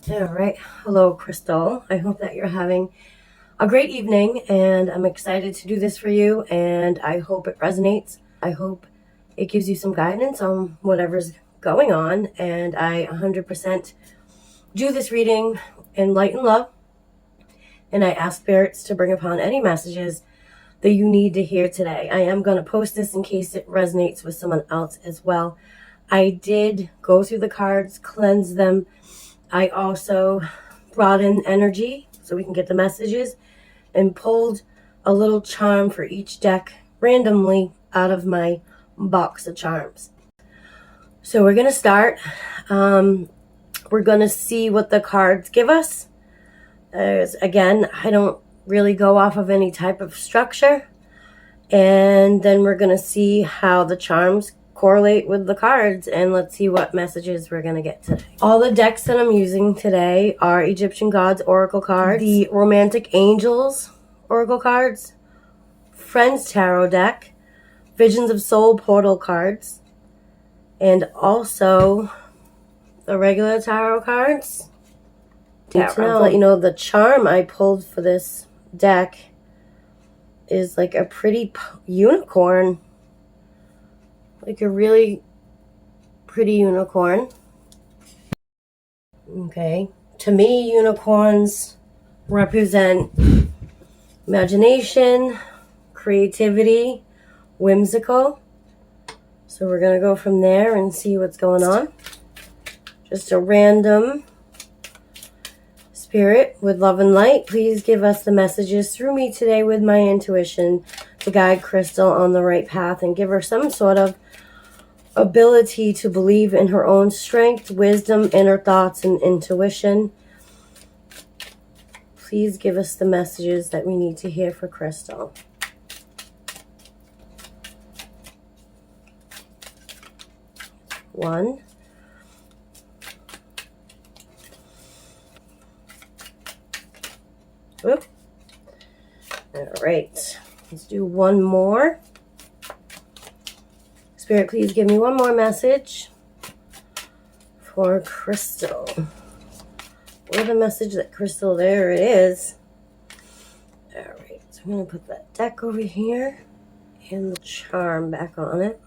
All right. Hello, Crystal. I hope that you're having a great evening, and I'm excited to do this for you, and I hope it resonates. I hope it gives you some guidance on whatever's going on, and I 100% do this reading in light and love, and I ask spirits to bring upon any messages that you need to hear today. I am going to post this in case it resonates with someone else as well. I did go through the cards, cleanse them. I also brought in energy so we can get the messages and pulled a little charm for each deck randomly out of my box of charms. So we're going to start. We're going to see what the cards give us. Again, I don't really go off of any type of structure. And then we're going to see how the charms correlate with the cards, and let's see what messages we're going to get today. All the decks that I'm using today are Egyptian Gods Oracle cards, the Romantic Angels Oracle cards, Friends Tarot deck, Visions of Soul Portal cards, and also the regular tarot cards. I'll let you know the charm I pulled for this deck is like a pretty unicorn. Like a really pretty unicorn. Okay. To me, unicorns represent imagination, creativity, whimsical. So we're going to go from there and see what's going on. Just a random spirit with love and light. Please give us the messages through me today with my intuition to guide Crystal on the right path and give her some sort of ability to believe in her own strength, wisdom, inner thoughts, and intuition. Please give us the messages that we need to hear for Crystal. One. Whoop. All right. Let's do one more. Spirit, please give me one more message for Crystal. What a message that Crystal, there it is. All right, so I'm going to put that deck over here and the charm back on it.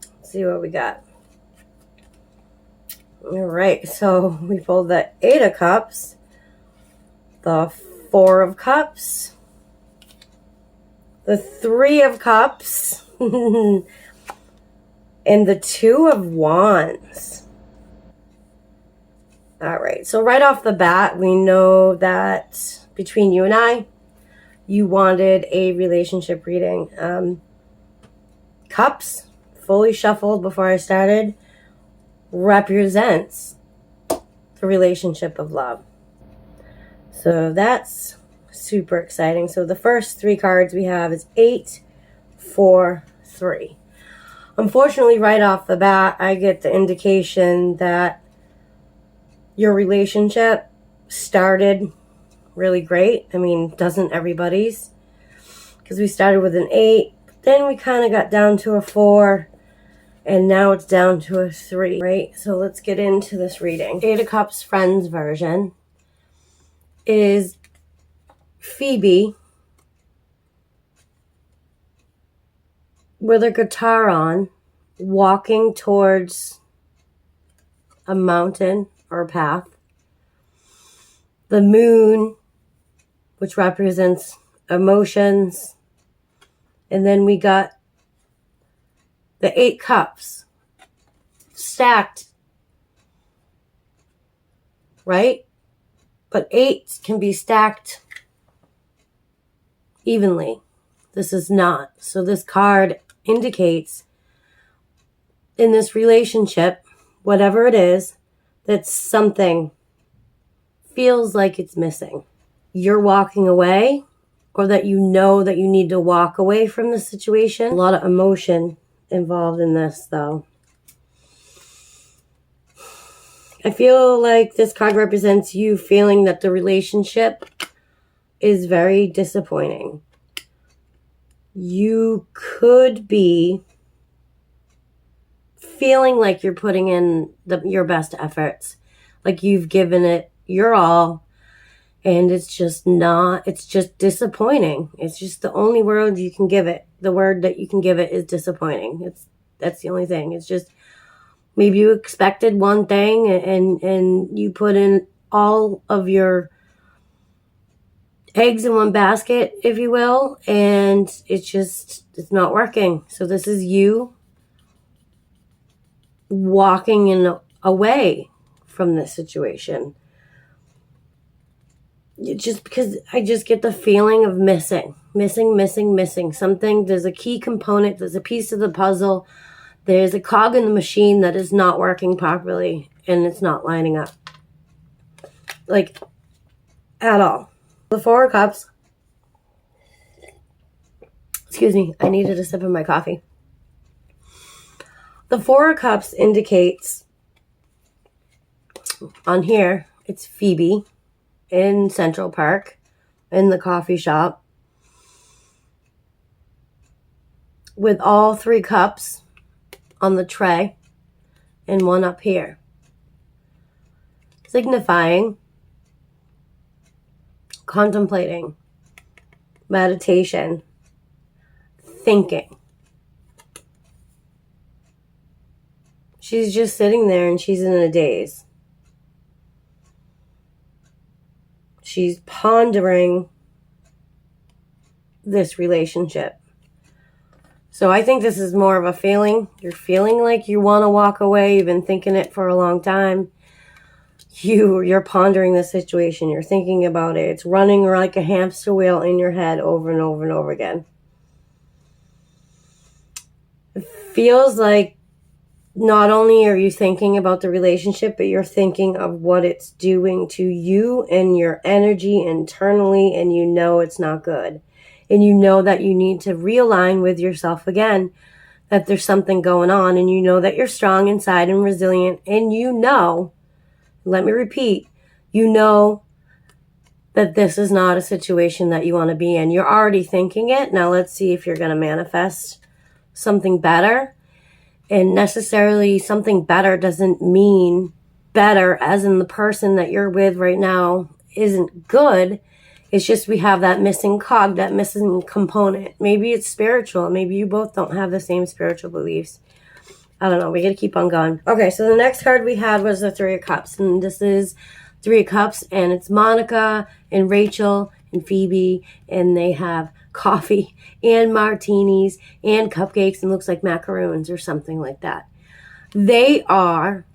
Let's see what we got. All right, so we pulled the Eight of Cups, the Four of Cups, the Three of Cups, and the Two of Wands. All right, so right off the bat, we know that between you and I, you wanted a relationship reading. Cups, fully shuffled before I started, represents the relationship of love. So that's super exciting. So the first three cards we have is 8, 4, 3. Unfortunately, right off the bat, I get the indication that your relationship started really great. I mean, doesn't everybody's? Because we started with an 8, then we kind of got down to a 4, and now it's down to a 3, right? So let's get into this reading. Eight of Cups Friends version is Phoebe with a guitar on, walking towards a mountain or a path. The moon, which represents emotions. And then we got the 8 cups stacked, right? But 8 can be stacked evenly. This is not. So this card indicates in this relationship, whatever it is, that something feels like it's missing. You're walking away, or that you know that you need to walk away from the situation. A lot of emotion involved in this, though. I feel like this card represents you feeling that the relationship is very disappointing. You could be feeling like you're putting in your best efforts, like you've given it your all, and it's just disappointing. It's just the only word you can give it. The word that you can give it is disappointing. That's the only thing. It's just, maybe you expected one thing and you put in all of your eggs in one basket, if you will, and it's not working. So this is you walking away from this situation. Just because I just get the feeling of missing something. There's a key component, there's a piece of the puzzle, there's a cog in the machine that is not working properly, and it's not lining up, like, at all. The Four of Cups, excuse me, I needed a sip of my coffee. The Four of Cups indicates, on here, it's Phoebe in Central Park, in the coffee shop, with all 3 cups on the tray and one up here, signifying contemplating, meditation, thinking. She's just sitting there and she's in a daze. She's pondering this relationship. So I think this is more of a feeling. You're feeling like you want to walk away. You've been thinking it for a long time. You're pondering the situation. You're thinking about it. It's running like a hamster wheel in your head over and over and over again. It feels like not only are you thinking about the relationship, but you're thinking of what it's doing to you and your energy internally, and you know it's not good. And you know that you need to realign with yourself again, that there's something going on, and you know that you're strong inside and resilient, and you know, let me repeat, you know that this is not a situation that you want to be in. You're already thinking it. Now let's see if you're going to manifest something better. And necessarily something better doesn't mean better as in the person that you're with right now isn't good. It's just we have that missing cog, that missing component. Maybe it's spiritual. Maybe you both don't have the same spiritual beliefs. I don't know. We got to keep on going. Okay, so the next card we had was the Three of Cups. And this is Three of Cups. And it's Monica and Rachel and Phoebe. And they have coffee and martinis and cupcakes and looks like macaroons or something like that. They are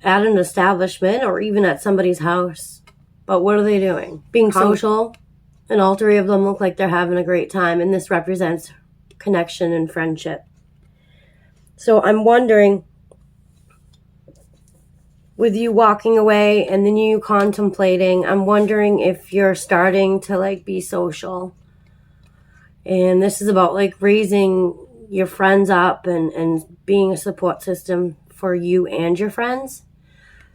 at an establishment or even at somebody's house. But what are they doing? Being social. And all 3 of them look like they're having a great time. And this represents connection and friendship. So I'm wondering, with you walking away and then you contemplating, I'm wondering if you're starting to like be social. And this is about like raising your friends up and being a support system for you and your friends.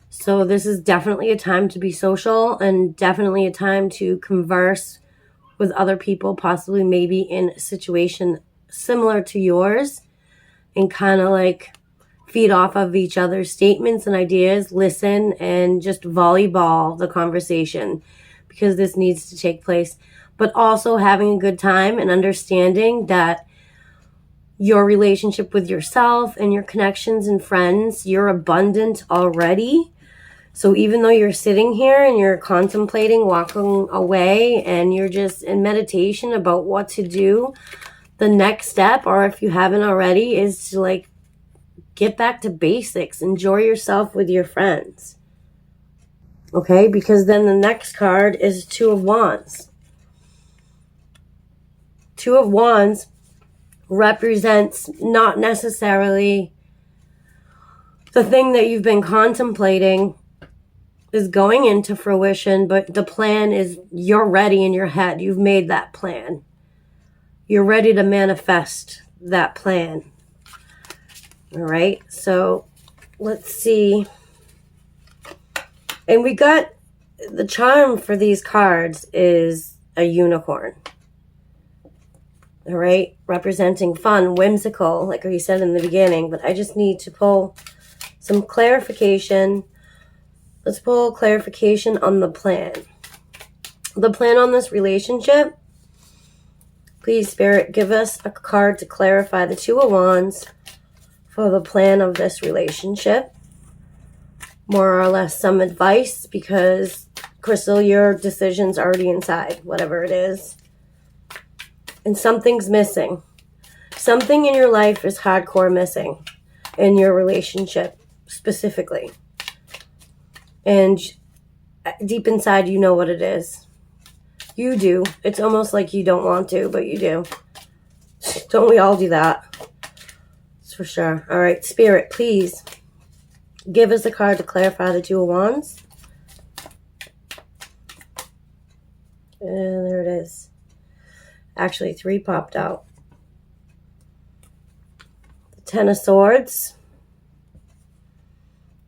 So this is definitely a time to be social and definitely a time to converse with other people, possibly maybe in a situation similar to yours, and kind of like feed off of each other's statements and ideas, listen, and just volleyball the conversation, because this needs to take place. But also having a good time and understanding that your relationship with yourself and your connections and friends, you're abundant already. So even though you're sitting here and you're contemplating walking away and you're just in meditation about what to do, the next step, or if you haven't already, is to like get back to basics. Enjoy yourself with your friends. Okay, because then the next card is Two of Wands. Two of Wands represents not necessarily the thing that you've been contemplating is going into fruition, but the plan is you're ready in your head. You've made that plan. You're ready to manifest that plan. All right, so let's see. And we got the charm for these cards is a unicorn. All right, representing fun, whimsical, like we said in the beginning, but I just need to pull some clarification Let's pull clarification on the plan. The plan on this relationship. Please, Spirit, give us a card to clarify the Two of Wands for the plan of this relationship. More or less some advice, because, Crystal, your decision's already inside, whatever it is. And something's missing. Something in your life is hardcore missing in your relationship, specifically. And deep inside, you know what it is. You do. It's almost like you don't want to, but you do. Don't we all do that? That's for sure. All right, Spirit, please give us a card to clarify the Two of Wands. And there it is. Actually, 3 popped out. The Ten of Swords.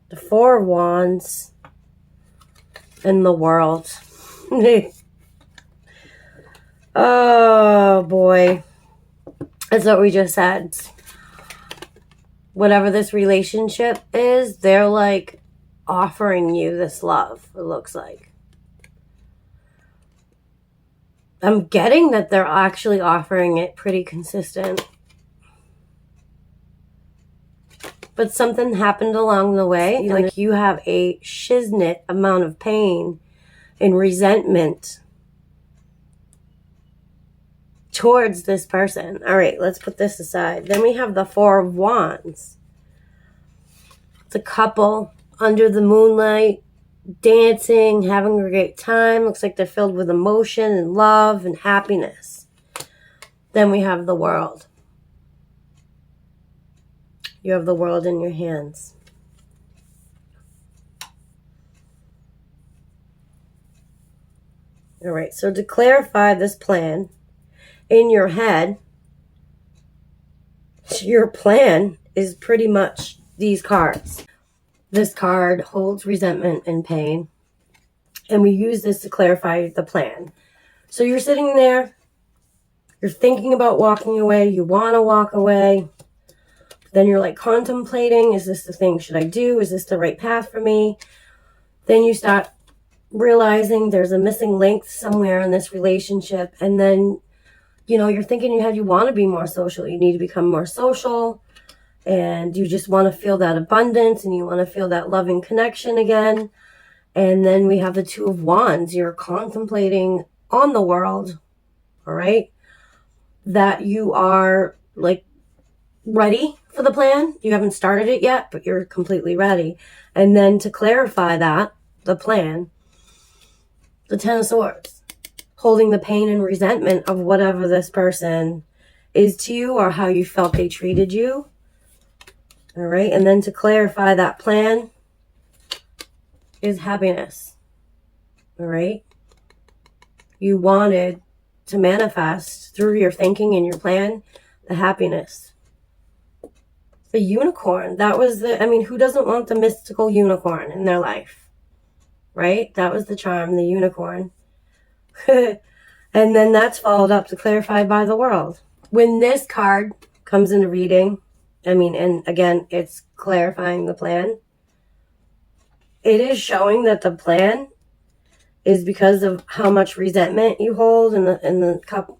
The Four of Wands. And the World. Oh, boy. That's what we just said. Whatever this relationship is, they're like offering you this love, it looks like. I'm getting that they're actually offering it pretty consistent. But something happened along the way. Like you have a shiznit amount of pain and resentment towards this person. All right, let's put this aside. Then we have the Four of Wands. It's a couple under the moonlight, dancing, having a great time. Looks like they're filled with emotion and love and happiness. Then we have the World. You have the world in your hands. All right, so to clarify this plan, in your head, your plan is pretty much these cards. This card holds resentment and pain, and we use this to clarify the plan. So you're sitting there, you're thinking about walking away, you want to walk away, then you're like contemplating, is this the thing should I do? Is this the right path for me? Then you start realizing there's a missing link somewhere in this relationship, and then you're thinking in your head you want to be more social. You need to become more social, and you just want to feel that abundance, and you want to feel that loving connection again. And then we have the Two of Wands. You're contemplating on the world, all right, that you are like ready for the plan. You haven't started it yet, but you're completely ready. And then to clarify that, the plan, the Ten of Swords. Holding the pain and resentment of whatever this person is to you or how you felt they treated you. All right. And then to clarify that plan is happiness. All right. You wanted to manifest through your thinking and your plan, the happiness. The unicorn. That was who doesn't want the mystical unicorn in their life? Right? That was the charm, the unicorn. And then that's followed up to clarify by the World. When this card comes into reading, and again, it's clarifying the plan. It is showing that the plan is because of how much resentment you hold in the cup.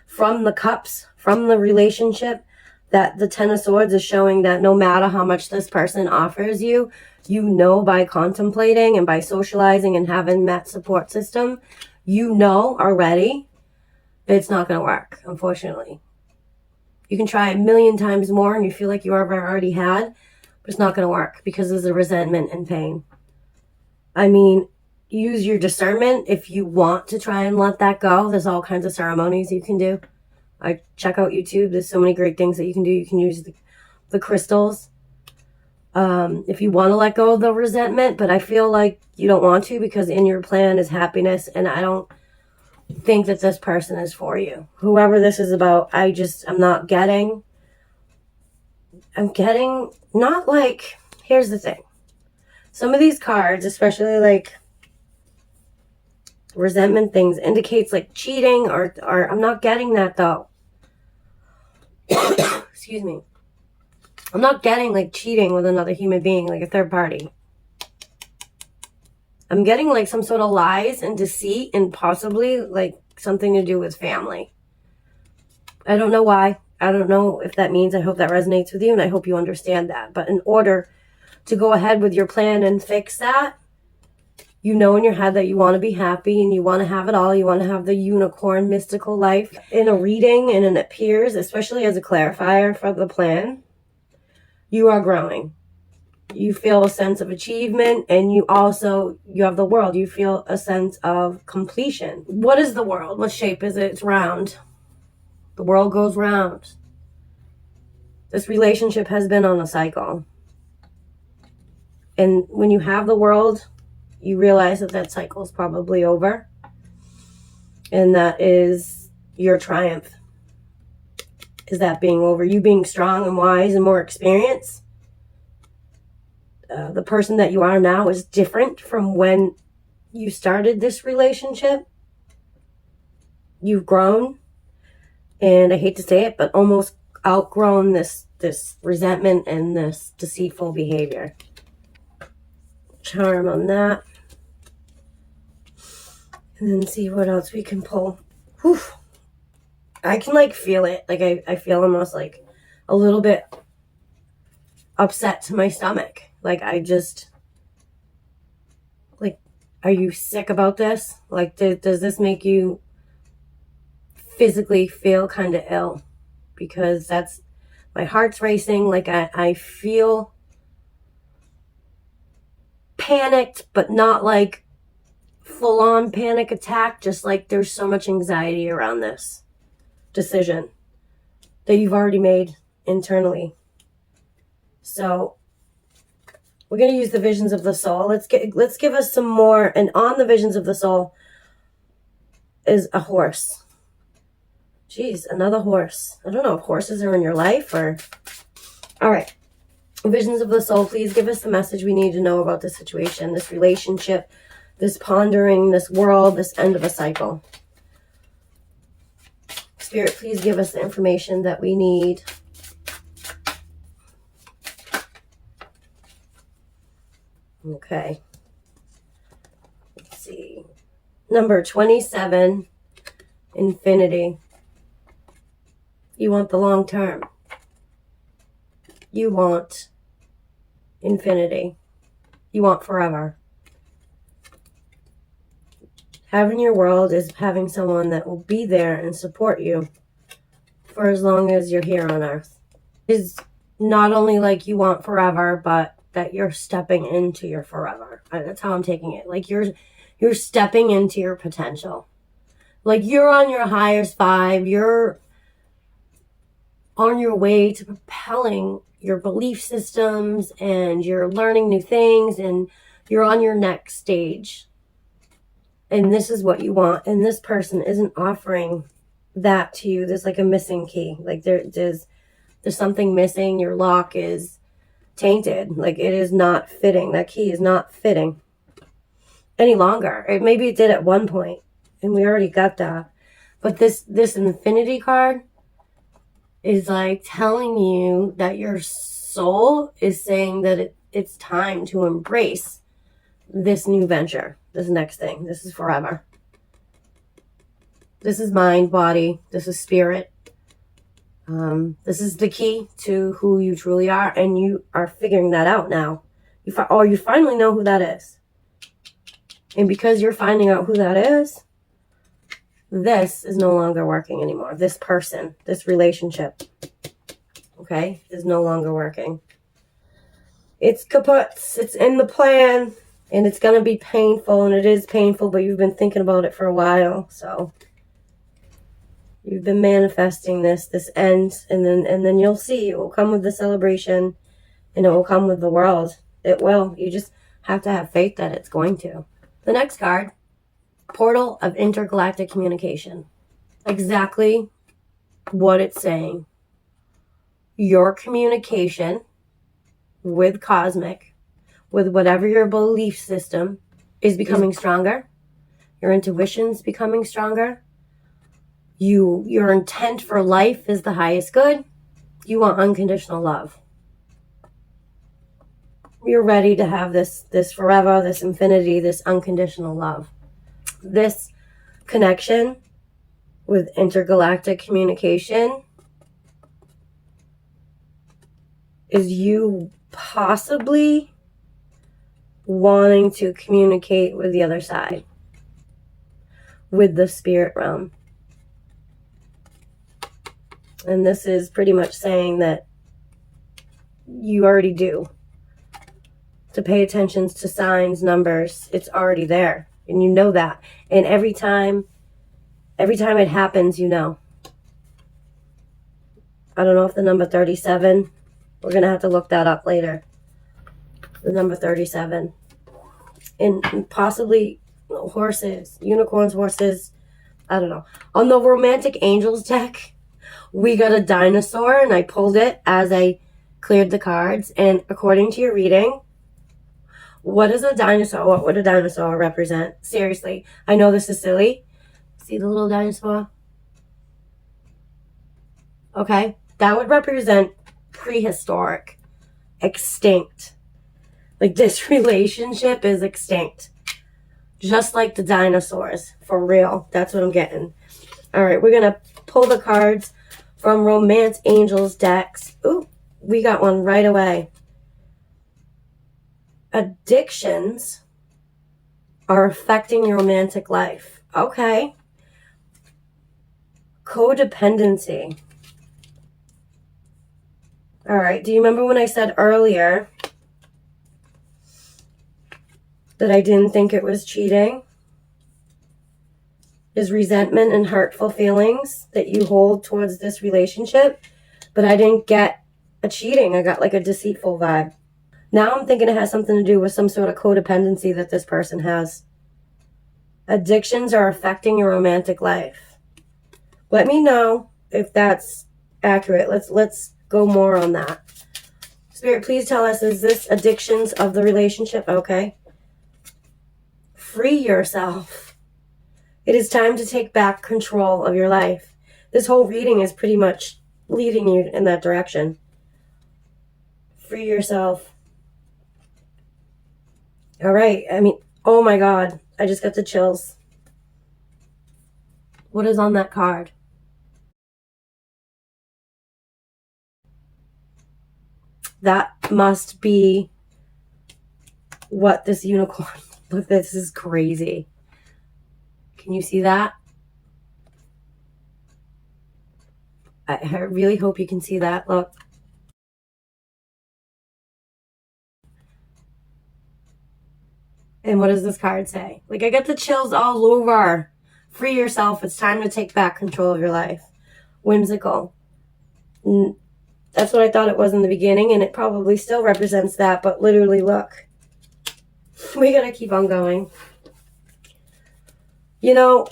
From the cups, from the relationship, that the Ten of Swords is showing that no matter how much this person offers you, by contemplating and by socializing and having that support system, already it's not going to work, unfortunately. You can try a million times more and you feel like you already had, but it's not going to work because of the resentment and pain. Use your discernment if you want to try and let that go. There's all kinds of ceremonies you can do. Check out YouTube. There's so many great things that you can do. You can use the crystals. If you want to let go of the resentment, but I feel like you don't want to because in your plan is happiness, and I don't think that this person is for you. Whoever this is about, I'm getting not like, here's the thing. Some of these cards, especially like resentment things, indicates like cheating or I'm not getting that though. Excuse me. I'm not getting like cheating with another human being, like a third party. I'm getting like some sort of lies and deceit and possibly like something to do with family. I don't know why. I don't know if that means. I hope that resonates with you and I hope you understand that. But in order to go ahead with your plan and fix that, you know in your head that you want to be happy and you want to have it all. You want to have the unicorn mystical life. In a reading and it appears, especially as a clarifier for the plan, you are growing. You feel a sense of achievement, and you have the world. You feel a sense of completion. What is the world? What shape is it? It's round. The world goes round. This relationship has been on a cycle. And when you have the world, you realize that cycle is probably over. And that is your triumph. Is that being over? You being strong and wise and more experienced. The person that you are now is different from when you started this relationship. You've grown, and I hate to say it, but almost outgrown this resentment and this deceitful behavior. Charm on that. And then see what else we can pull. Whew. I can like feel it. Like I feel almost like a little bit upset to my stomach. Like I just, like, are you sick about this? Like, does this make you physically feel kind of ill? Because my heart's racing. Like I feel panicked, but not like full on panic attack. Just like there's so much anxiety around this decision that you've already made internally. So we're going to use the visions of the soul. Let's give us some more. And on the visions of the soul is a horse. Jeez, another horse. I don't know if horses are in your life or... All right. Visions of the soul, please give us the message we need to know about this situation, this relationship, this pondering, this world, this end of a cycle. Spirit, please give us the information that we need. Okay. Let's see. Number 27, infinity. You want the long term. You want infinity. You want forever. Having your world is having someone that will be there and support you for as long as you're here on earth. Is not only like you want forever, but that you're stepping into your forever. That's how I'm taking it. Like you're stepping into your potential. Like you're on your highest vibe. You're on your way to propelling your belief systems and you're learning new things and you're on your next stage. And this is what you want. And this person isn't offering that to you. There's like a missing key. Like there's something missing. Your lock is tainted. Like it is not fitting. That key is not fitting any longer. Maybe it did at one point and we already got that. But this infinity card is like telling you that your soul is saying that it's time to embrace this new venture, this next thing. This is forever. This is mind, body. This is spirit. This is the key to who you truly are, and you are figuring that out now. You finally know who that is. And because you're finding out who that is, this is no longer working anymore. This person, this relationship, okay, is no longer working. It's kaput. It's in the plan, and it's going to be painful, and it is painful, but you've been thinking about it for a while, so... You've been manifesting this ends, and then you'll see it will come with the celebration, and it will come with the world. It will. You just have to have faith that it's going to. The next card, Portal of Intergalactic Communication. Exactly what it's saying. Your communication with cosmic, with whatever your belief system is becoming stronger. Your intuition's becoming stronger. Your intent for life is the highest good. You want unconditional love. You're ready to have this forever, this infinity, this unconditional love. This connection with intergalactic communication is you possibly wanting to communicate with the other side, with the spirit realm. And this is pretty much saying that you already do. To pay attention to signs, numbers, it's already there. And you know that. And every time it happens, you know. I don't know if the number 37, we're going to have to look that up later. The number 37. And possibly horses, unicorns, horses, I don't know. On the Romantic Angels deck, we got a dinosaur, and I pulled it as I cleared the cards. And according to your reading, what is a dinosaur? What would a dinosaur represent? Seriously, I know this is silly. See the little dinosaur? Okay, that would represent prehistoric, extinct. Like, this relationship is extinct. Just like the dinosaurs, for real. That's what I'm getting. All right, we're going to pull the cards from Romance Angels decks. Ooh, we got one right away. Addictions are affecting your romantic life. Okay. Codependency. All right. Do you remember when I said earlier that I didn't think it was cheating? Is resentment and hurtful feelings that you hold towards this relationship, but I didn't get a cheating. I got like a deceitful vibe. Now I'm thinking it has something to do with some sort of codependency that this person has. Addictions are affecting your romantic life. Let me know if that's accurate. Let's go more on that. Spirit, please tell us, is this addictions of the relationship? Okay. Free yourself. It is time to take back control of your life. This whole reading is pretty much leading you in that direction. Free yourself. All right. I mean, oh my God. I just got the chills. What is on that card? That must be what this unicorn... Look, this is crazy. Can you see that? I really hope you can see that. Look. And what does this card say? Like, I get the chills all over. Free yourself. It's time to take back control of your life. Whimsical. That's what I thought it was in the beginning, and it probably still represents that, but literally, look. We gotta keep on going. You know,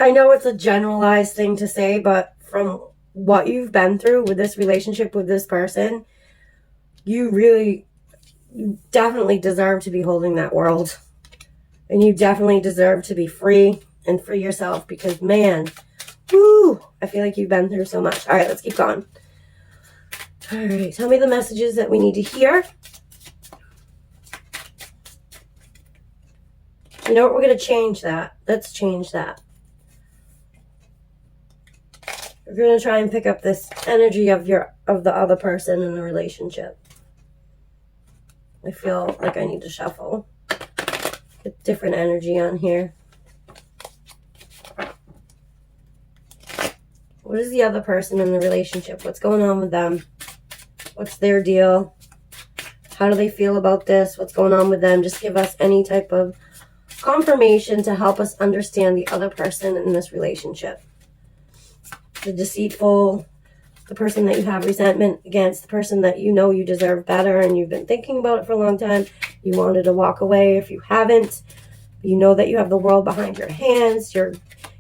I know it's a generalized thing to say, but from what you've been through with this relationship with this person, you definitely deserve to be holding that world. And you definitely deserve to be free and free yourself because, man, whoo, I feel like you've been through so much. All right, let's keep going. All right, tell me the messages that we need to hear. You know what? We're going to change that. Let's change that. We're going to try and pick up this energy of the other person in the relationship. I feel like I need to shuffle. Get different energy on here. What is the other person in the relationship? What's going on with them? What's their deal? How do they feel about this? What's going on with them? Just give us any type of confirmation to help us understand the other person in this relationship. The deceitful, the person that you have resentment against, the person that you know you deserve better and you've been thinking about it for a long time. You wanted to walk away. If you haven't, you know that you have the world behind your hands. You're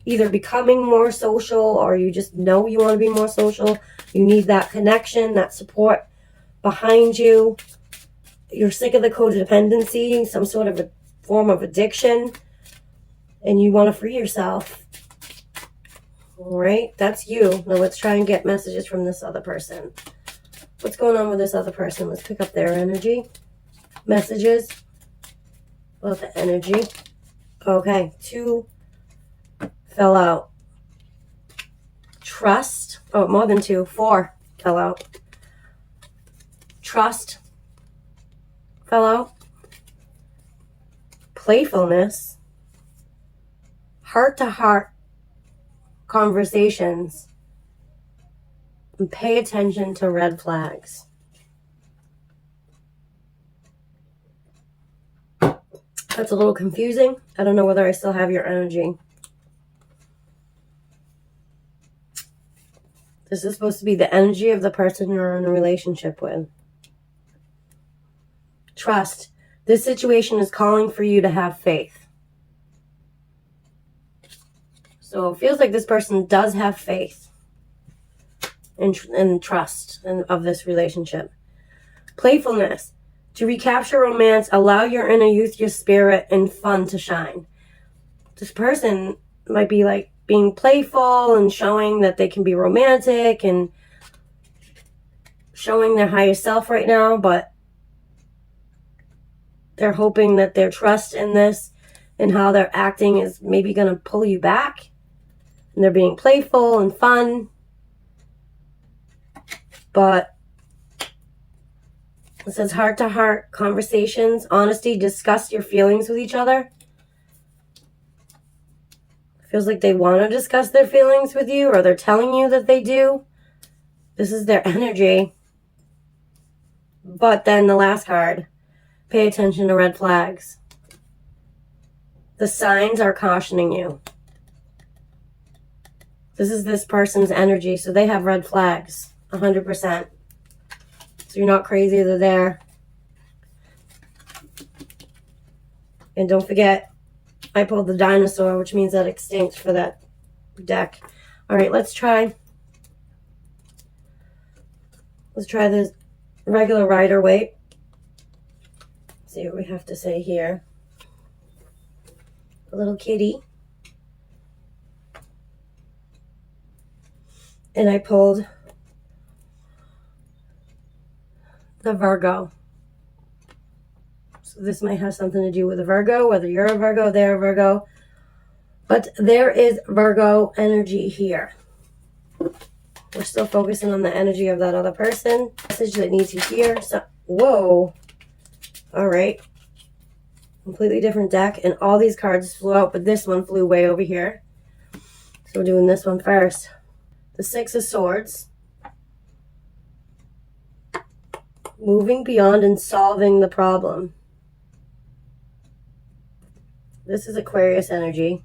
either becoming more social or you just know you want to be more social. You need that connection, that support behind you. You're sick of the codependency, some sort of a form of addiction, and you want to free yourself. All right, that's you. Now let's try and get messages from this other person. What's going on with this other person? Let's pick up their energy. Messages about the energy. Okay, 2 fell out. Trust. Oh, more than 2. 4 fell out. Trust fell out. Playfulness. Heart-to-heart conversations. And pay attention to red flags. That's a little confusing. I don't know whether I still have your energy. This is supposed to be the energy of the person you're in a relationship with. Trust. This situation is calling for you to have faith. So it feels like this person does have faith and trust of this relationship. Playfulness. To recapture romance, allow your inner youth, your spirit, and fun to shine. This person might be like being playful and showing that they can be romantic and showing their higher self right now, but they're hoping that their trust in this and how they're acting is maybe going to pull you back. And they're being playful and fun. But it says heart-to-heart conversations, honesty, discuss your feelings with each other. It feels like they want to discuss their feelings with you, or they're telling you that they do. This is their energy. But then the last card, pay attention to red flags. The signs are cautioning you. This is this person's energy, so they have red flags, 100%. So you're not crazy, they're there. And don't forget, I pulled the dinosaur, which means that extinct for that deck. All right, let's try this regular Rider-Waite. See what we have to say here. A little kitty. And I pulled the Virgo. So this might have something to do with a Virgo, whether you're a Virgo, they're a Virgo. But there is Virgo energy here. We're still focusing on the energy of that other person. Message that needs to hear. So, whoa. All right. Completely different deck. And all these cards flew out, but this one flew way over here. So we're doing this one first. The 6 of Swords. Moving beyond and solving the problem. This is Aquarius energy,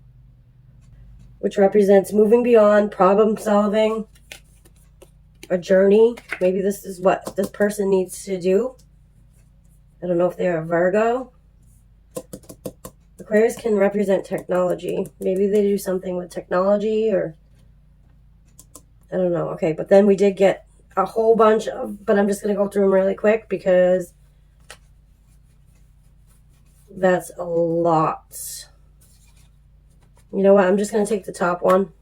which represents moving beyond, problem solving, a journey. Maybe this is what this person needs to do. I don't know if they're a Virgo. Aquarius can represent technology. Maybe they do something with technology, or I don't know. Okay, but then we did get a whole bunch of, but I'm just going to go through them really quick because that's a lot. You know what? I'm just going to take the top one,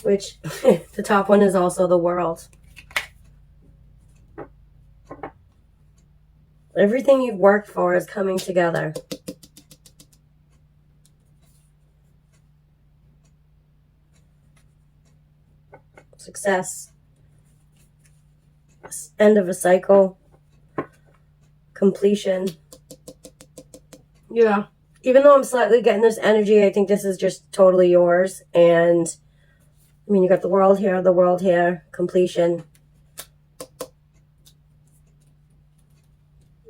which the top one is also the World. Everything you've worked for is coming together. Success. End of a cycle. Completion. Yeah. Even though I'm slightly getting this energy, I think this is just totally yours. And, I mean, you got the World here, completion.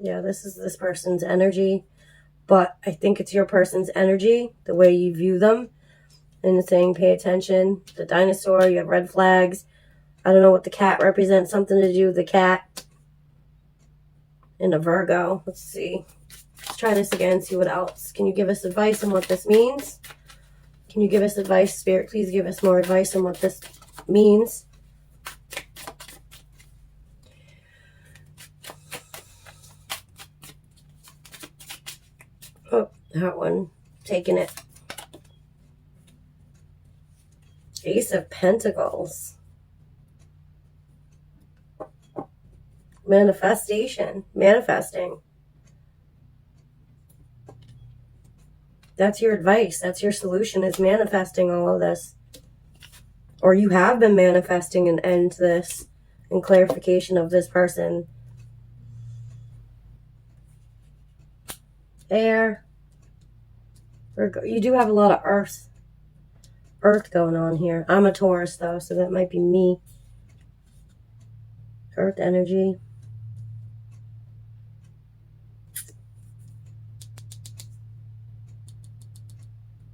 Yeah, this is this person's energy. But I think it's your person's energy, the way you view them. And it's saying pay attention. The dinosaur, you have red flags. I don't know what the cat represents. Something to do with the cat. And a Virgo. Let's see. Let's try this again, see what else. Can you give us advice on what this means? Can you give us advice? Spirit, please give us more advice on what this means. Oh, that one. Taking it. Ace of Pentacles. Manifestation. Manifesting. That's your advice. That's your solution, is manifesting all of this. Or you have been manifesting an end to this and clarification of this person. Air. You do have a lot of earth going on here. I'm a Taurus though, so that might be me. Earth energy.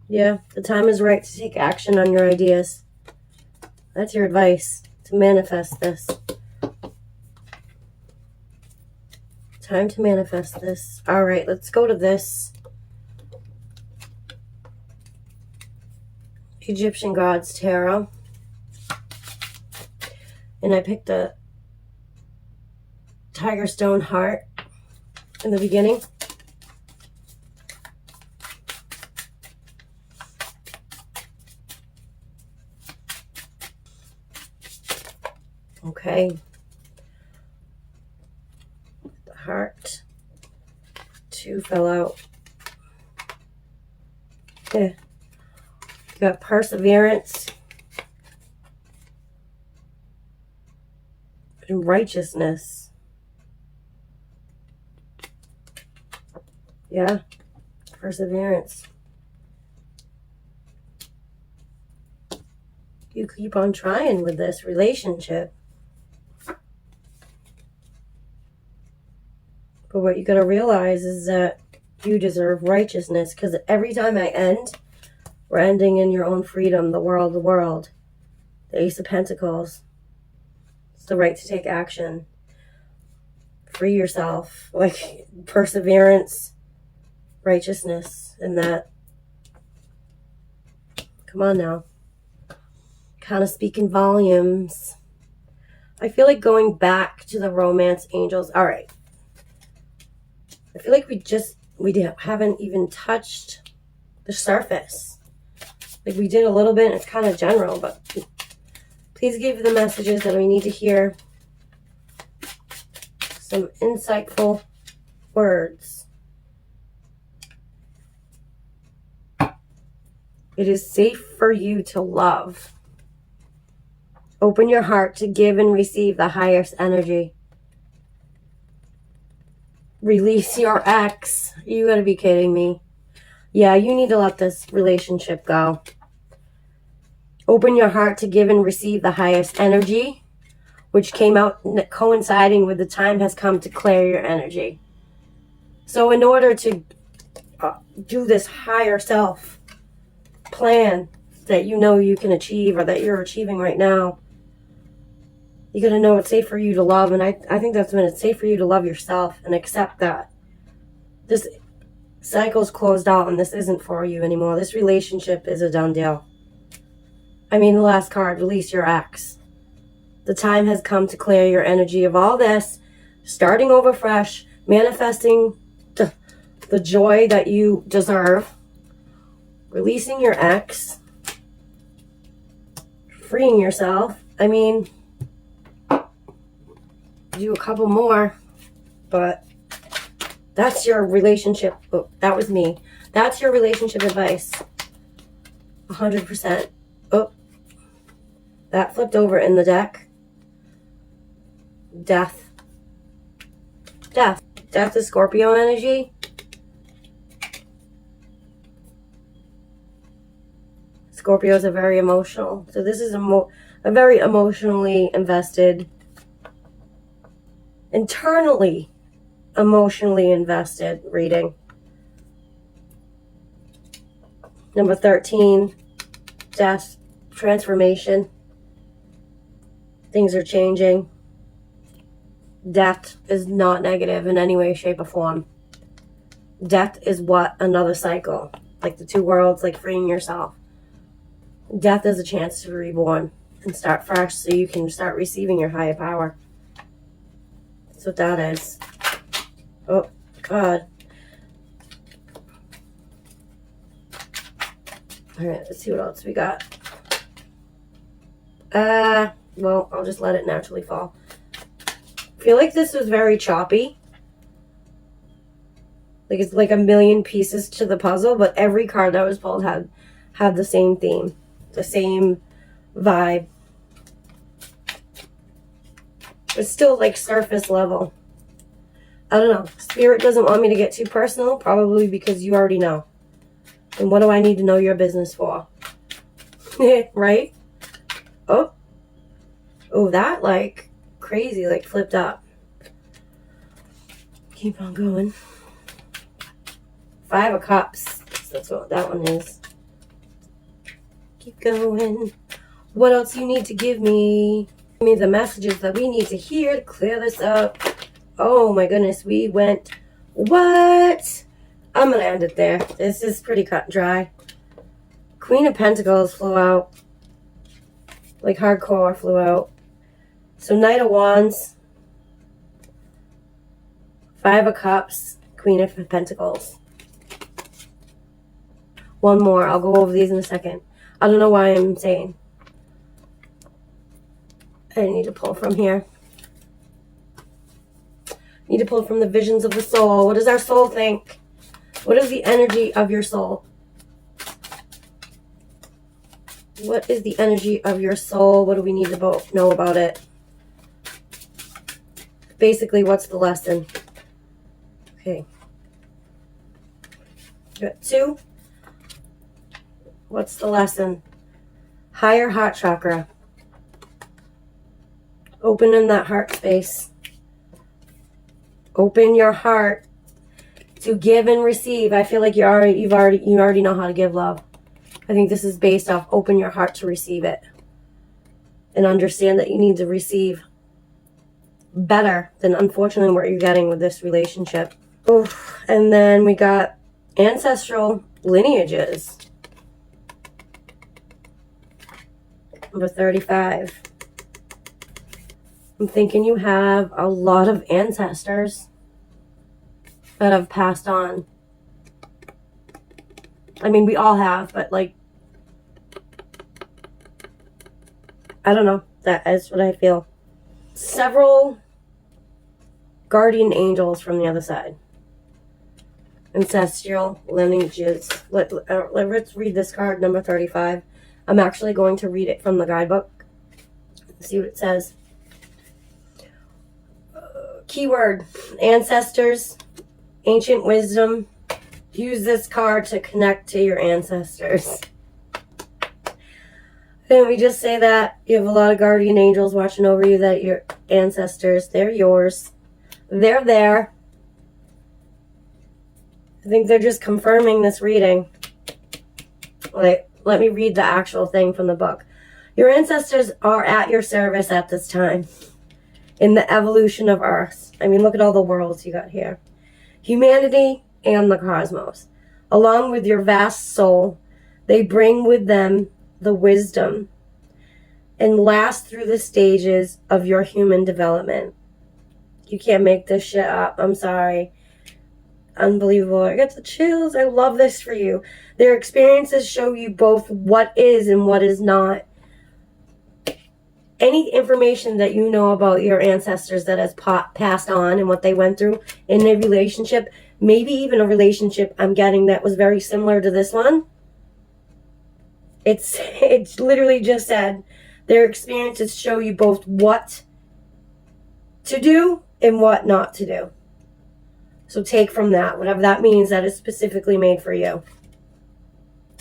Yeah, the time is right to take action on your ideas. That's your advice, to manifest this. Time to manifest this. All right, let's go to this. Egyptian Gods Tarot. And I picked a Tiger Stone heart in the beginning. Okay. The heart. 2 fell out. Yeah. You got perseverance and righteousness. Yeah. Perseverance. You keep on trying with this relationship. But what you got to realize is that you deserve righteousness, because every time I end, we're ending in your own freedom, the world. The Ace of Pentacles. It's the right to take action. Free yourself. Like perseverance, righteousness, and that. Come on now. Kind of speaking volumes. I feel like going back to the romance angels. All right. I feel like we haven't even touched the surface. Like we did a little bit, and it's kind of general, but please give the messages that we need to hear. Some insightful words. It is safe for you to love. Open your heart to give and receive the highest energy. Release your ex. You gotta be kidding me. Yeah, you need to let this relationship go. Open your heart to give and receive the highest energy, which came out coinciding with the time has come to clear your energy. So in order to do this higher self plan that you know you can achieve, or that you're achieving right now, you got to know it's safe for you to love. And I think that's when it's safe for you to love yourself and accept that this cycle's closed out and this isn't for you anymore. This relationship is a done deal. I mean, the last card, release your ex. The time has come to clear your energy of all this, starting over fresh, manifesting the joy that you deserve, releasing your ex, freeing yourself. I mean, do a couple more, but that's your relationship. Oh, that was me. That's your relationship advice. 100%. Oh, that flipped over in the deck. Death. Death. Death is Scorpio energy. Scorpios are very emotional. So this is a very emotionally invested, internally emotionally invested reading. Number 13, death, transformation. Things are changing. Death is not negative in any way, shape, or form. Death is what? Another cycle. Like the two worlds, like freeing yourself. Death is a chance to be reborn and start fresh so you can start receiving your higher power. That's what that is. Oh, God. All right, let's see what else we got. Well, I'll just let it naturally fall. feel like this was very choppy. Like it's like a million pieces to the puzzle, but every card that was pulled had the same theme, the same vibe. It's still like surface level. I don't know. Spirit doesn't want me to get too personal, probably because you already know. And what do I need to know your business for? Right? Oh. Oh, that like crazy, like flipped up. Keep on going. 5 of Cups. That's what that one is. Keep going. What else you need to give me? Give me the messages that we need to hear to clear this up. Oh my goodness, we went, what? I'm going to end it there. This is pretty cut and dry. Queen of Pentacles flew out. Like hardcore flew out. So Knight of Wands. 5 of Cups. Queen of Pentacles. One more. I'll go over these in a second. I don't know why I'm saying. I need to pull from here. Need to pull from the visions of the soul. What does our soul think? What is the energy of your soul? What is the energy of your soul? What do we need to both know about it? Basically, what's the lesson? Okay. Got 2. What's the lesson? Higher heart chakra. Opening that heart space. Open your heart to give and receive. I feel like you already know how to give love. I think this is based off open your heart to receive it. And understand that you need to receive better than unfortunately what you're getting with this relationship. Oof. And then we got ancestral lineages. Number 35. I'm thinking you have a lot of ancestors that have passed on. I mean, we all have, but like, I don't know. That is what I feel. Several guardian angels from the other side. Ancestral lineages. Let's read this card, number 35. I'm actually going to read it from the guidebook. See what it says. Keyword, ancestors, ancient wisdom. Use this card to connect to your ancestors. Didn't we just say that? You have a lot of guardian angels watching over you, that your ancestors, they're yours. They're there. I think they're just confirming this reading. Like, let me read the actual thing from the book. Your ancestors are at your service at this time. In the evolution of Earth. I mean, look at all the worlds you got here. Humanity and the cosmos. Along with your vast soul, they bring with them the wisdom and last through the stages of your human development. You can't make this shit up. I'm sorry. Unbelievable. I get the chills. I love this for you. Their experiences show you both what is and what is not. Any information that you know about your ancestors that has passed on and what they went through in a relationship, maybe even a relationship I'm getting that was very similar to this one. It's literally just said their experiences show you both what to do and what not to do. So take from that, whatever that means, that is specifically made for you.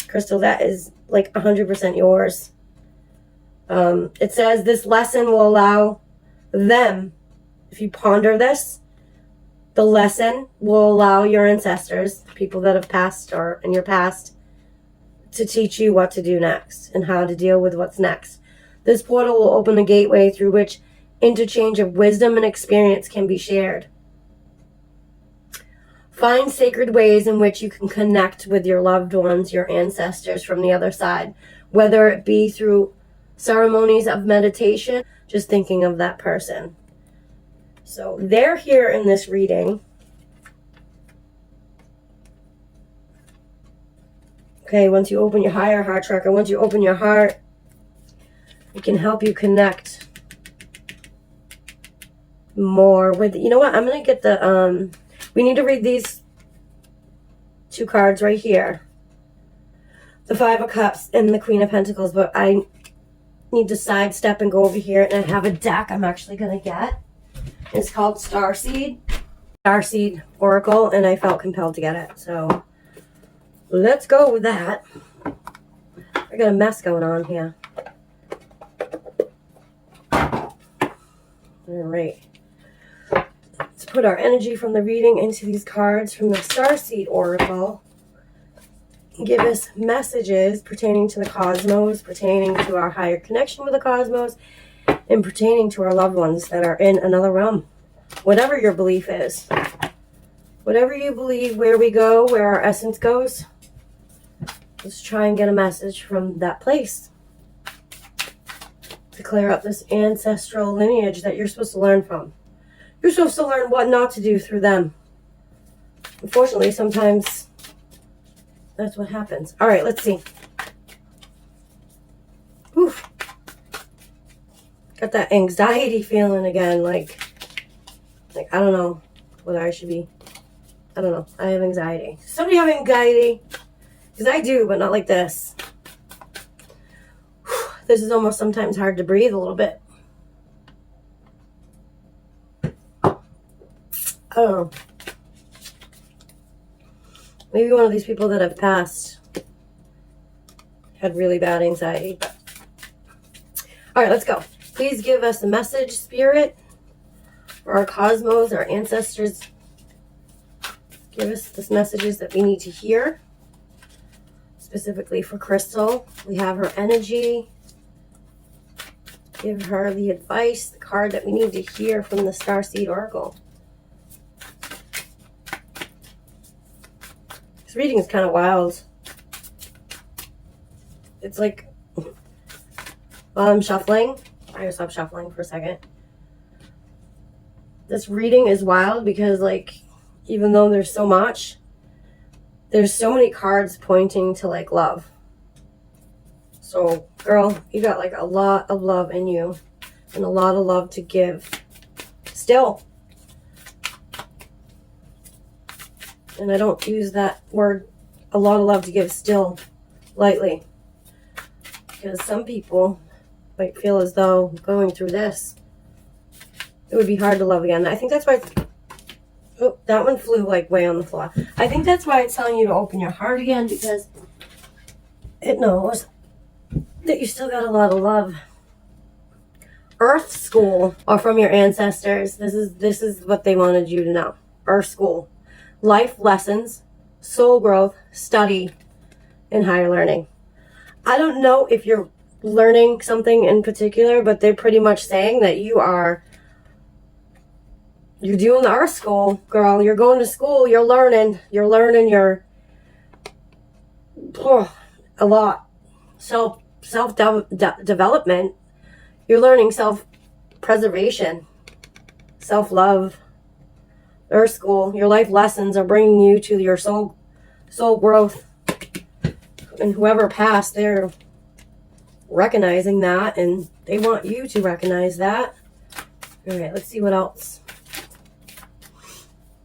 Crystal, that is like 100% yours. It says this lesson will allow them, if you ponder this, the lesson will allow your ancestors, people that have passed or in your past, to teach you what to do next and how to deal with what's next. This portal will open a gateway through which interchange of wisdom and experience can be shared. Find sacred ways in which you can connect with your loved ones, your ancestors from the other side, whether it be through ceremonies of meditation, just thinking of that person. So they're here in this reading. Okay, once you open your higher heart chakra, once you open your heart, it can help you connect more with, you know what, I'm going to get the, we need to read these two cards right here. The Five of Cups and the Queen of Pentacles, but I need to sidestep and go over here, and I have a deck I'm actually going to get. It's called Starseed Oracle, and I felt compelled to get it. So let's go with that. I got a mess going on here. All right. Let's put our energy from the reading into these cards from the Starseed Oracle. Give us messages pertaining to the cosmos, pertaining to our higher connection with the cosmos, and pertaining to our loved ones that are in another realm. Whatever your belief is. Whatever you believe, where we go, where our essence goes, let's try and get a message from that place to clear up this ancestral lineage that you're supposed to learn from. You're supposed to learn what not to do through them. Unfortunately, sometimes that's what happens. All right, let's see. Oof. Got that anxiety feeling again, like I don't know whether I should be, I don't know. I have anxiety. Somebody have anxiety? Because I do, but not like this. This is almost sometimes hard to breathe a little bit. I don't know. Maybe one of these people that have passed had really bad anxiety. But... all right, let's go. Please give us a message, Spirit, for our cosmos, our ancestors. Give us the messages that we need to hear. Specifically for Crystal. We have her energy. Give her the advice, the card that we need to hear from the Starseed Oracle. This reading is kind of wild. It's like, while I'm shuffling, I gotta stop shuffling for a second. This reading is wild because, like, even though there's so much, there's so many cards pointing to, like, love. So, girl, you got, like, a lot of love in you and a lot of love to give. Still. And I don't use that word, a lot of love to give, still, lightly. Because some people might feel as though going through this, it would be hard to love again. I think that's why... oh, that one flew like way on the floor. I think that's why it's telling you to open your heart again, because it knows that you still got a lot of love. Earth School, or from your ancestors. This is what they wanted you to know. Earth School. Life lessons, soul growth, study, and higher learning. I don't know if you're learning something in particular, but they're pretty much saying that you're doing the Earth School, girl. You're going to school. You're learning. A lot. Self-development. You're learning self-preservation, self-love. Earth School. Your life lessons are bringing you to your soul growth. And whoever passed, they're recognizing that, and they want you to recognize that. All right, let's see what else.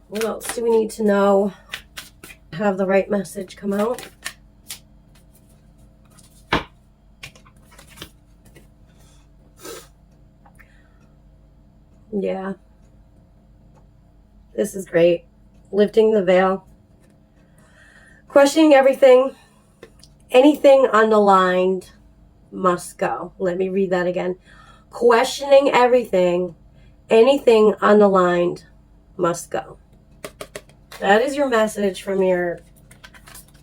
What else do we need to know? Have the right message come out. Yeah. This is great. Lifting the veil. Questioning everything. Anything underlined must go. Let me read that again. Questioning everything. Anything underlined must go. That is your message from your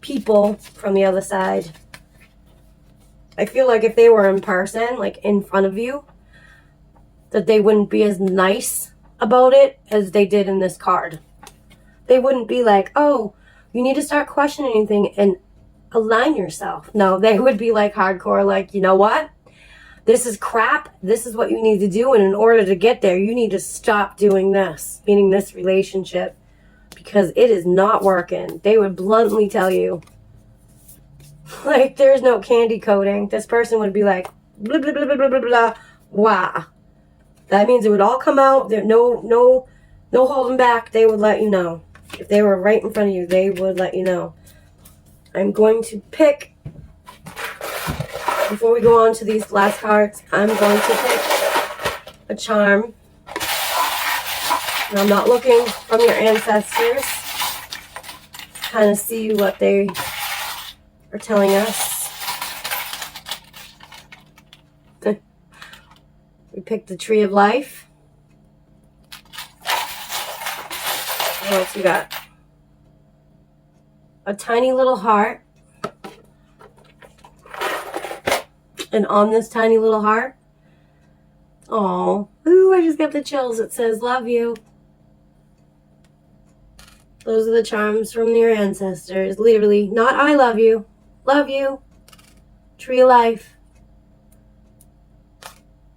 people from the other side. I feel like if they were in person, like in front of you, that they wouldn't be as nice about it as they did in this card. They wouldn't be like, oh, you need to start questioning anything and align yourself. No, they would be like hardcore, like, you know what? This is crap. This is what you need to do. And in order to get there, you need to stop doing this, meaning this relationship, because it is not working. They would bluntly tell you, like, there's no candy coating. This person would be like, blah, blah, blah, blah, blah, blah, blah. Wow. That means it would all come out. There, no holding back. They would let you know. If they were right in front of you, they would let you know. I'm going to pick, before we go on to these last cards, I'm going to pick a charm. And I'm not looking from your ancestors. Kind of see what they are telling us. We picked the Tree of Life. What else we got? A tiny little heart. And on this tiny little heart, oh, ooh, I just got the chills. It says, love you. Those are the charms from your ancestors. Literally, not I love you. Love you. Tree of Life.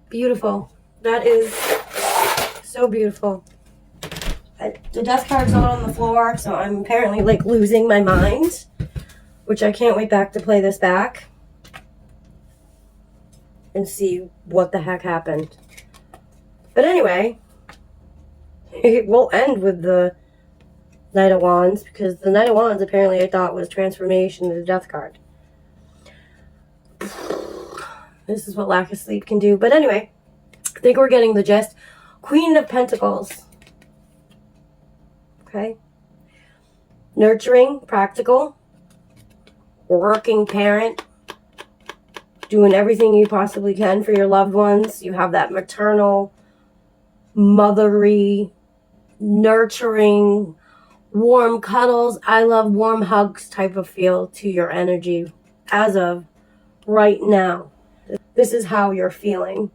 Beautiful. That is so beautiful. The death card's not on the floor, so I'm apparently like losing my mind, which I can't wait back to play this back and see what the heck happened. But anyway, it will end with the Knight of Wands, because the Knight of Wands apparently I thought was transformation to the death card. This is what lack of sleep can do. But anyway, I think we're getting the gist. Queen of Pentacles. Okay. Nurturing, practical, working parent, doing everything you possibly can for your loved ones. You have that maternal, mothery, nurturing, warm cuddles, I love warm hugs type of feel to your energy as of right now. This is how you're feeling.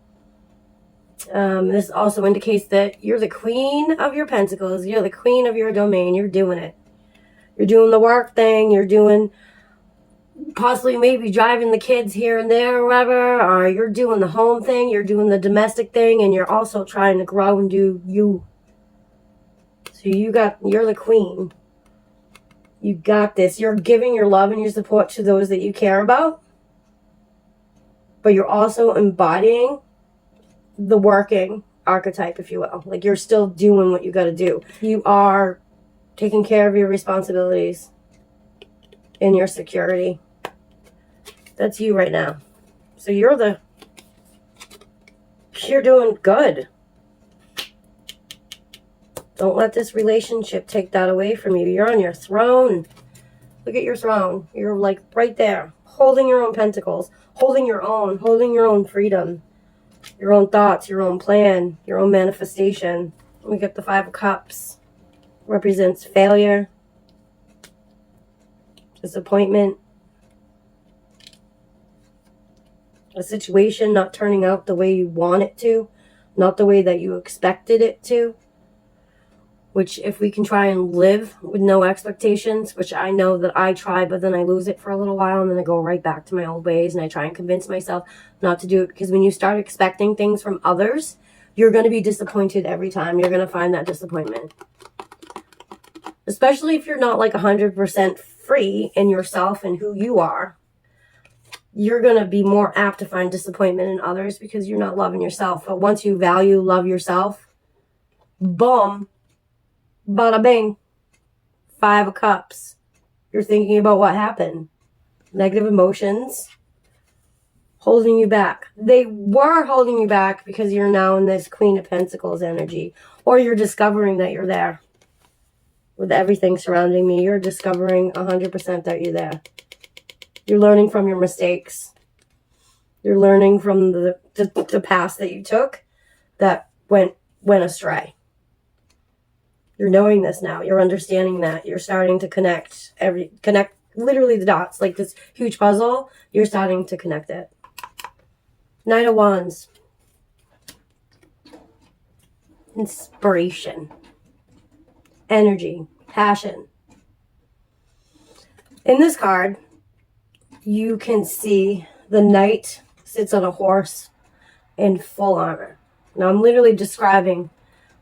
This also indicates that you're the queen of your pentacles. You're the queen of your domain. You're doing it. You're doing the work thing. You're doing possibly maybe driving the kids here and there or whatever. Or you're doing the home thing. You're doing the domestic thing. And you're also trying to grow and do you. So you're the queen. You got this. You're giving your love and your support to those that you care about. But you're also embodying the working archetype, if you will. Like, you're still doing what you got to do. You are taking care of your responsibilities and your security. That's you right now. So you're doing good. Don't let this relationship take that away from you. You're on your throne. Look at your throne. You're like right there, holding your own pentacles, holding your own freedom, your own thoughts, your own plan, your own manifestation. We get the Five of Cups. Represents failure, disappointment, a situation not turning out the way you want it to, not the way that you expected it to. Which, if we can try and live with no expectations, which I know that I try, but then I lose it for a little while and then I go right back to my old ways and I try and convince myself not to do it. Because when you start expecting things from others, you're going to be disappointed every time. You're going to find that disappointment. Especially if you're not like 100% free in yourself and who you are. You're going to be more apt to find disappointment in others because you're not loving yourself. But once you love yourself, boom. Bada bing. Five of Cups. You're thinking about what happened. Negative emotions. Holding you back. They were holding you back because you're now in this Queen of Pentacles energy. Or you're discovering that you're there. With everything surrounding me, you're discovering 100% that you're there. You're learning from your mistakes. You're learning from the past that you took that went astray. You're knowing this now. You're understanding that. You're starting to connect literally the dots. Like this huge puzzle, you're starting to connect it. Knight of Wands. Inspiration. Energy. Passion. In this card, you can see the knight sits on a horse in full armor. Now, I'm literally describing.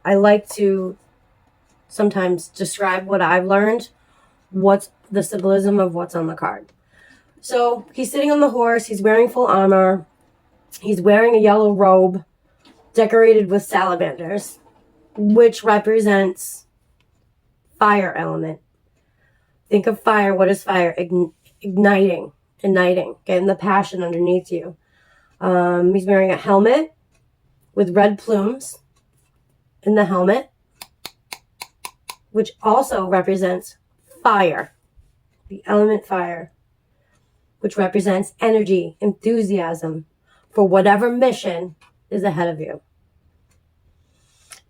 I like to sometimes describe what I've learned, what's the symbolism of what's on the card. So he's sitting on the horse, he's wearing full armor, he's wearing a yellow robe, decorated with salamanders, which represents fire element. Think of fire. What is fire? Igniting, getting the passion underneath you. He's wearing a helmet with red plumes in the helmet, which also represents fire, the element fire, which represents energy, enthusiasm for whatever mission is ahead of you.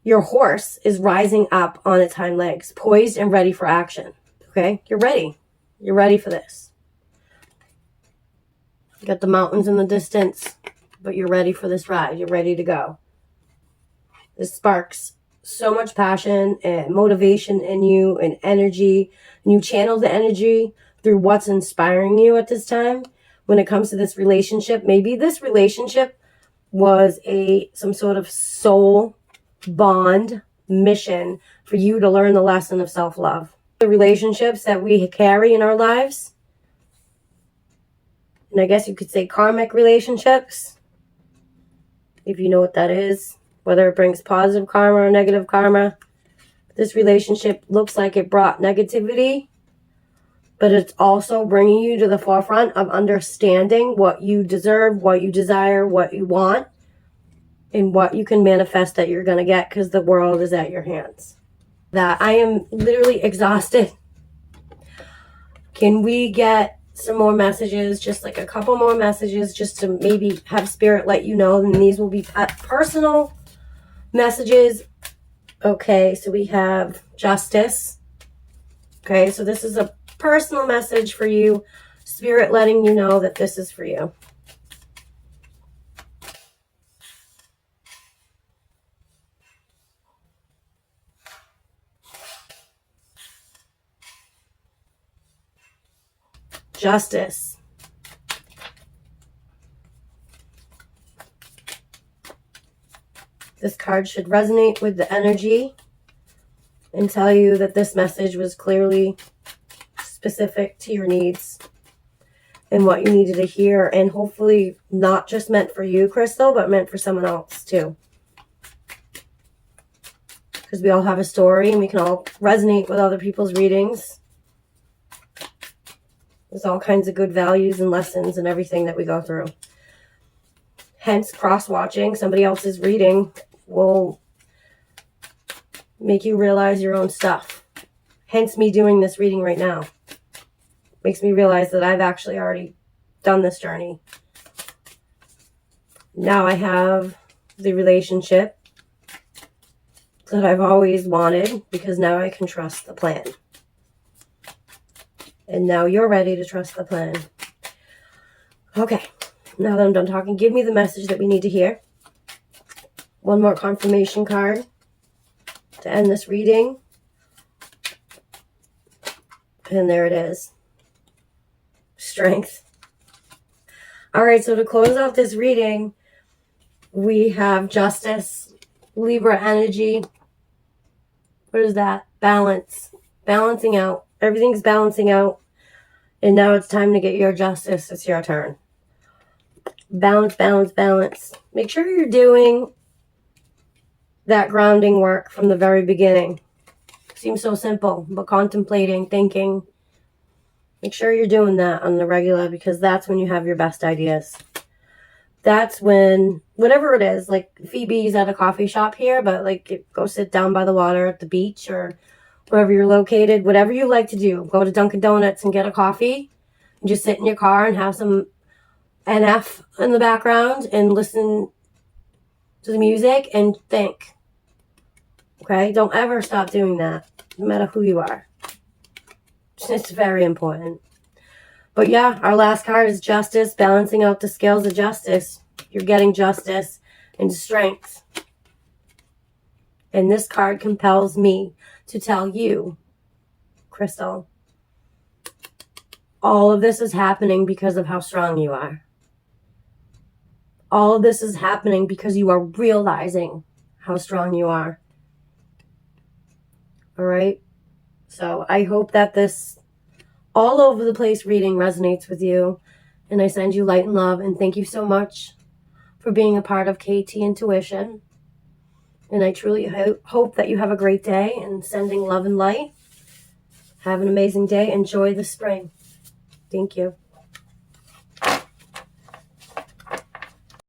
Your horse is rising up on its hind legs, poised and ready for action. Okay? You're ready. You're ready for this. You got the mountains in the distance, but you're ready for this ride. You're ready to go. This sparks so much passion and motivation in you and energy. And you channel the energy through what's inspiring you at this time. When it comes to this relationship, maybe this relationship was some sort of soul bond mission for you to learn the lesson of self-love. The relationships that we carry in our lives, and I guess you could say karmic relationships, if you know what that is, whether it brings positive karma or negative karma. This relationship looks like it brought negativity, but it's also bringing you to the forefront of understanding what you deserve, what you desire, what you want, and what you can manifest that you're going to get, because the world is at your hands. That I am literally exhausted. Can we get some more messages, just like a couple more messages, just to maybe have Spirit let you know? And these will be personal messages. Okay, so we have justice. Okay, so this is a personal message for you. Spirit letting you know that this is for you. Justice. This card should resonate with the energy and tell you that this message was clearly specific to your needs and what you needed to hear, and hopefully not just meant for you, Crystal, but meant for someone else too. Because we all have a story and we can all resonate with other people's readings. There's all kinds of good values and lessons and everything that we go through. Hence, cross-watching somebody else's reading will make you realize your own stuff. Hence, me doing this reading right now makes me realize that I've actually already done this journey. Now I have the relationship that I've always wanted, because now I can trust the plan. And now you're ready to trust the plan. Okay, now that I'm done talking, give me the message that we need to hear. One more confirmation card to end this reading. And there it is. Strength. All right, so to close out this reading, we have justice, Libra energy. What is that? Balance. Balancing out. Everything's balancing out. And now it's time to get your justice. It's your turn. Balance, balance, balance. Make sure you're doing that grounding work from the very beginning. Seems so simple, but contemplating, thinking. Make sure you're doing that on the regular, because that's when you have your best ideas. That's when, whatever it is, like Phoebe's at a coffee shop here, but like go sit down by the water at the beach or wherever you're located, whatever you like to do. Go to Dunkin' Donuts and get a coffee and just sit in your car and have some NF in the background and listen to the music and think. Okay? Don't ever stop doing that, no matter who you are. It's very important. But yeah, our last card is justice, balancing out the scales of justice. You're getting justice and strength. And this card compels me to tell you, Crystal, all of this is happening because of how strong you are. All of this is happening because you are realizing how strong you are. All right? So I hope that this all over the place reading resonates with you. And I send you light and love. And thank you so much for being a part of KT Intuition. And I truly hope that you have a great day, and sending love and light. Have an amazing day. Enjoy the spring. Thank you.